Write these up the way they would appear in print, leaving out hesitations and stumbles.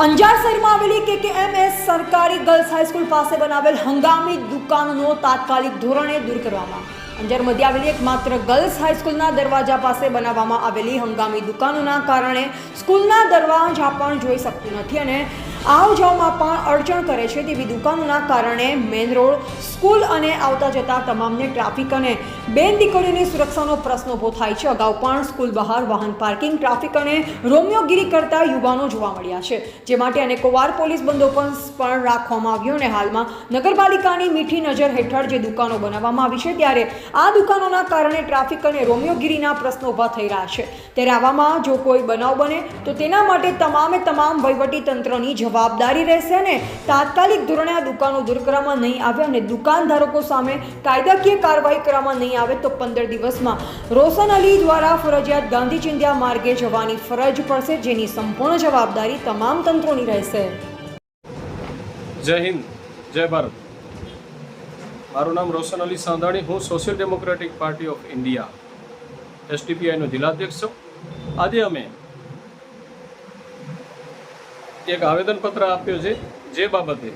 અંજાર શહેરમાં આવેલી KKMS સરકારી ગર્લ્સ હાઈસ્કૂલ પાસે બનાવેલ હંગામી દુકાનનો તાત્કાલિક ધોરણે દૂર કરવામાં. અંજાર મધ્ય આવેલી એકમાત્ર ગર્લ્સ હાઈસ્કૂલના દરવાજા પાસે બનાવવામાં આવેલી હંગામી દુકાનોના કારણે સ્કૂલના દરવાજા પણ જોઈ શકતું નથી અને આવ જાવમાં પણ અડચણ કરે છે. તેવી દુકાનોના કારણે મેઇન રોડ, સ્કૂલ અને આવતા જતા તમામને ટ્રાફિક અને બેન દીકરીઓની સુરક્ષાનો પ્રશ્ન ઊભો થાય છે. અગાઉ પણ સ્કૂલ બહાર વાહન પાર્કિંગ, ટ્રાફિક અને રોમિયોગીરી કરતા યુવાનો જોવા મળ્યા છે, જે માટે અનેકોવાર પોલીસ બંદોબસ્ત પણ રાખવામાં આવ્યો અને હાલમાં નગરપાલિકાની મીઠી નજર હેઠળ જે દુકાનો બનાવવામાં આવી છે, ત્યારે આ દુકાનોના કારણે ટ્રાફિક અને રોમિયોગીરીના પ્રશ્નો ઊભા થઈ રહ્યા છે. ત્યારે આવામાં જો કોઈ બનાવ બને તો તેના માટે તમામ વહીવટી તંત્રની જવાબદારી રહેશે અને તાત્કાલિક ધોરણે આ દુકાનો દૂર કરવામાં નહીં આવે અને દુકાનધારકો સામે કાયદાકીય કાર્યવાહી કરવામાં નહીં આવે તો 15 દિવસમાં રોશન અલી દ્વારા ફરજિયાત ગાંધી ચિંધ્યા માર્ગે જવાની ફરજ પડશે, જેની સંપૂર્ણ જવાબદારી તમામ તંત્રોની રહેશે. જય હિન્દ, જય ભારત. મારું નામ રોશન અલી સાંધાણી. હું social democratic party of India SDPIનો જિલ્લાધ્યક્ષ છું. આજે અમે એક આવેદનપત્ર આપ્યો છે જે બાબતે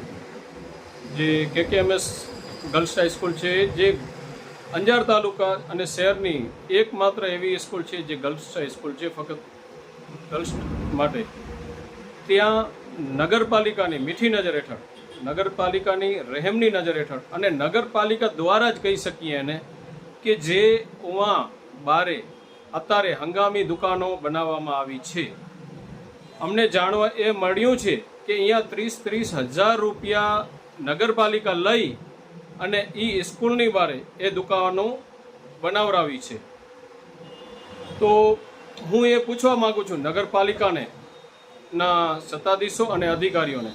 જે KKMS ગર્લ્સ હાઈસ્કૂલ છે, જે અંજાર તાલુકા અને શહેરની એકમાત્ર એવી સ્કૂલ છે જે ગર્લ્સ હાઈસ્કૂલ છે, ફક્ત ગર્લ્સ માટે. ત્યાં નગરપાલિકાની મીઠી નજર હેઠળ, નગરપાલિકાની રહેમની નજર હેઠળ અને નગરપાલિકા દ્વારા જ કહી શકીએ એને કે જે ઉવા બારે અત્યારે હંગામી દુકાનો બનાવવામાં આવી છે. અમને જાણવા એ મળ્યું છે કે અહીંયા 30-30 હજાર રૂપિયા નગરપાલિકા લઈ અને એ સ્કૂલની બારે એ દુકાનો બનાવરાવી છે. તો હું એ પૂછવા માગું છું નગરપાલિકાને ના સત્તાધીશો અને અધિકારીઓને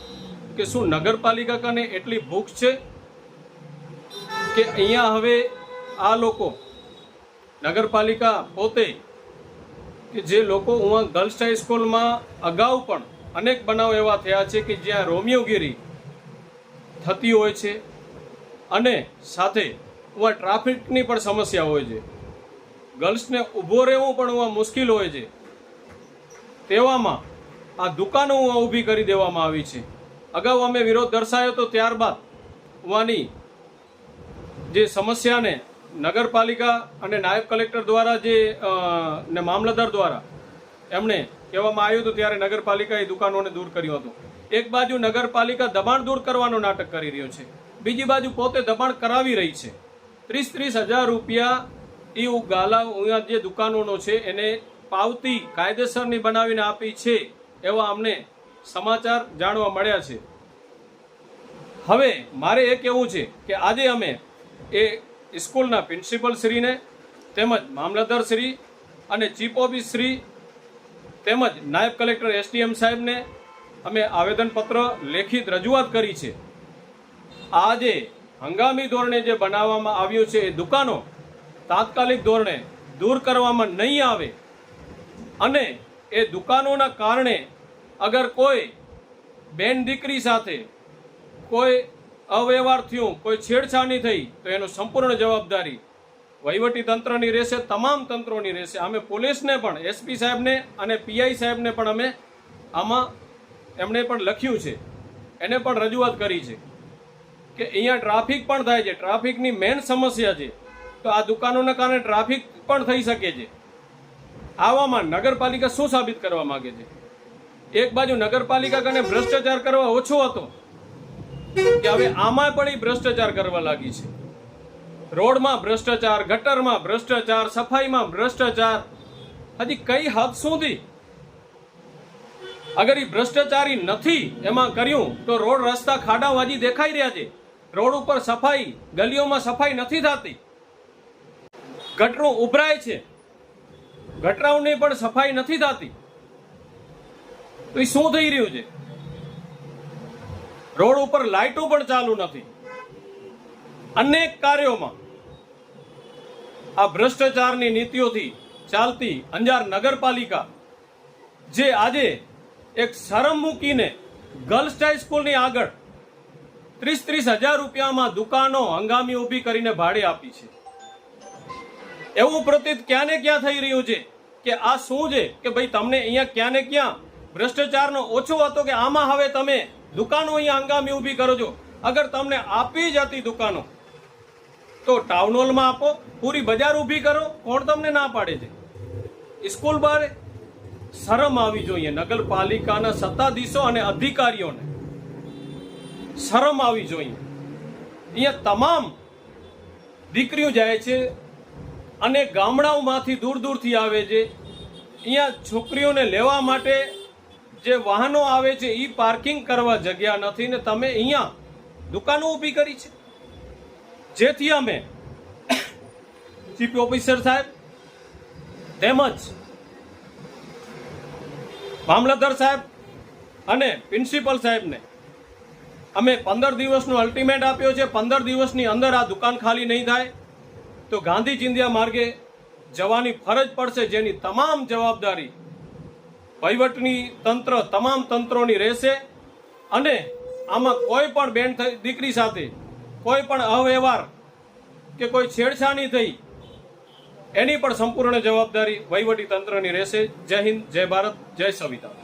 કે શું નગરપાલિકા કાને એટલી ભૂખ છે કે અહીંયા હવે આ લોકો નગરપાલિકા પોતે કે જે લોકો હું ગર્લ્સ હાઈસ્કૂલમાં અગાઉ પણ અનેક બનાવ એવા થયા છે કે જ્યાં રોમિયોગીરી થતી હોય છે અને સાથે ટ્રાફિકની પણ સમસ્યા હોય છે, ગર્લ્સને ઊભો રહેવું પણ મુશ્કેલ હોય છે. તેવામાં આ દુકાનો ઊભી કરી દેવામાં આવી છે. અગાઉ અમે વિરોધ દર્શાવ્યો તો ત્યારબાદ વાની જે સમસ્યાને નગરપાલિકા અને નાયબ કલેક્ટર દ્વારા જે ને મામલતદાર દ્વારા એમણે કહેવામાં આવ્યું હતું, ત્યારે નગરપાલિકાએ દુકાનોને દૂર કર્યું હતું. એક બાજુ નગરપાલિકા દબાણ દૂર કરવાનું નાટક કરી રહ્યો છે, બીજી બાજુ પોતે દબાણ કરાવી રહી છે. 30-30 હજાર રૂપિયા એ ગાલા જે દુકાનોનો છે એને પાવતી કાયદેસરની બનાવીને આપી છે એવા અમને સમાચાર જાણવા મળ્યા છે. હવે મારે એ કહેવું છે કે આજે અમે એ સ્કૂલના પ્રિન્સિપલ શ્રીને તેમજ મામલતદાર શ્રી અને ચીફ ઓફિસ શ્રી તેમજ નાયબ કલેક્ટર SDM સાહેબને અમે આવેદનપત્ર લેખિત રજૂઆત કરી છે. આજે હંગામી ધોરણે જે બનાવવામાં આવ્યું છે એ દુકાનો તાત્કાલિક ધોરણે દૂર કરવામાં નહીં આવે અને એ દુકાનોના કારણે અગર કોઈ બેન દીકરી સાથે કોઈ અવ્યવહાર થયું, કોઈ છેડછાણી થઈ તો એનો સંપૂર્ણ જવાબદારી વહીવટી તંત્રની રહેશે, તમામ તંત્રોની રહેશે. અમે પોલીસને પણ SP સાહેબને અને PI સાહેબને પણ અમે આમાં એમણે પણ લખ્યું છે, એને પણ રજૂઆત કરી છે કે અહીંયા ટ્રાફિક પણ થાય છે, ટ્રાફિકની મેઇન સમસ્યા છે. તો આ દુકાનોના કારણે ટ્રાફિક પણ થઈ શકે છે. આવામાં નગરપાલિકા શું સાબિત કરવા માંગે છે? એક બાજુ નગરપાલિકા કને ભ્રષ્ટાચાર કરવા ઓછો હતો કે હવે આમાં પણ એ ભ્રષ્ટાચાર કરવા લાગી છે. રોડમાં ભ્રષ્ટાચાર, ગટરમાં ભ્રષ્ટાચાર, સફાઈમાં ભ્રષ્ટાચાર. હજી કઈ હદ સુધી અગર એ ભ્રષ્ટાચારી નથી એમાં કર્યું તો રોડ રસ્તા ખાડા હજી દેખાઈ રહ્યા છે. રોડ ઉપર સફાઈ, ગલીઓમાં સફાઈ નથી થતી, ગટરું ઉભરાય છે, ગટરાઓની પણ સફાઈ નથી થતી. તો એ શું થઈ રહ્યું છે? રોડ ઉપર લાઇટો પણ ચાલુ નથી. અનેક કાર્યોમાં આ ભ્રષ્ટાચારની નીતિઓથી ચાલતી અંજાર નગરપાલિકા જે આજે એક શરમ મૂકીને ગર્લ્સ હાઈસ્કૂલની આગળ 30-30 હજાર રૂપિયામાં દુકાનો હંગામી ઊભી કરીને ભાડે આપી છે. એવું પ્રતીત ક્યાં ને ક્યાં થઈ રહ્યું છે કે આ શું છે કે ભાઈ તમને અહીંયા ક્યાં ને ક્યાં ભ્રષ્ટાચારનો ઓછો હતો કે આમાં હવે તમે દુકાનો અહીંયા હંગામી ઊભી કરો છો? અગર તમને આપી જતી દુકાનો તો ટાઉન હોલમાં આપો, પૂરી બજાર ઊભી કરો. કોણ તમને ના પાડે છે? સ્કૂલ બહાર શરમ આવી જોઈએ. નગરપાલિકાના સત્તાધીશો અને અધિકારીઓને શરમ આવી જોઈએ. અહીંયા તમામ દીકરીઓ જાય છે અને ગામડાઓમાંથી દૂર દૂરથી આવે છે. અહીંયા છોકરીઓને લેવા માટે જે વાહનો આવે છે એ પાર્કિંગ કરવા જગ્યા નથી ને તમે અહીંયા દુકાનો ઊભી કરી છે. જેથી અમે ચીફ ઓફિસર સાહેબ તેમજ મામલતદાર સાહેબ અને પ્રિન્સિપલ સાહેબને અમે 15 દિવસનો અલ્ટિમેટ આપ્યો છે. 15 દિવસની અંદર આ દુકાન ખાલી નહીં થાય તો ગાંધી ચિંધ્યા માર્ગે જવાની ફરજ પડશે, જેની તમામ જવાબદારી વહીવટની તંત્ર તમામ તંત્રોની રહેશે. અને આમાં કોઈ પણ બેન દીકરી સાથે કોઈ પણ અવ્યવહાર કે કોઈ છેડછાણી થઈ એની પણ સંપૂર્ણ જવાબદારી વહીવટી તંત્રની રહેશે. જય હિન્દ, જય ભારત, જય સંવિધાન.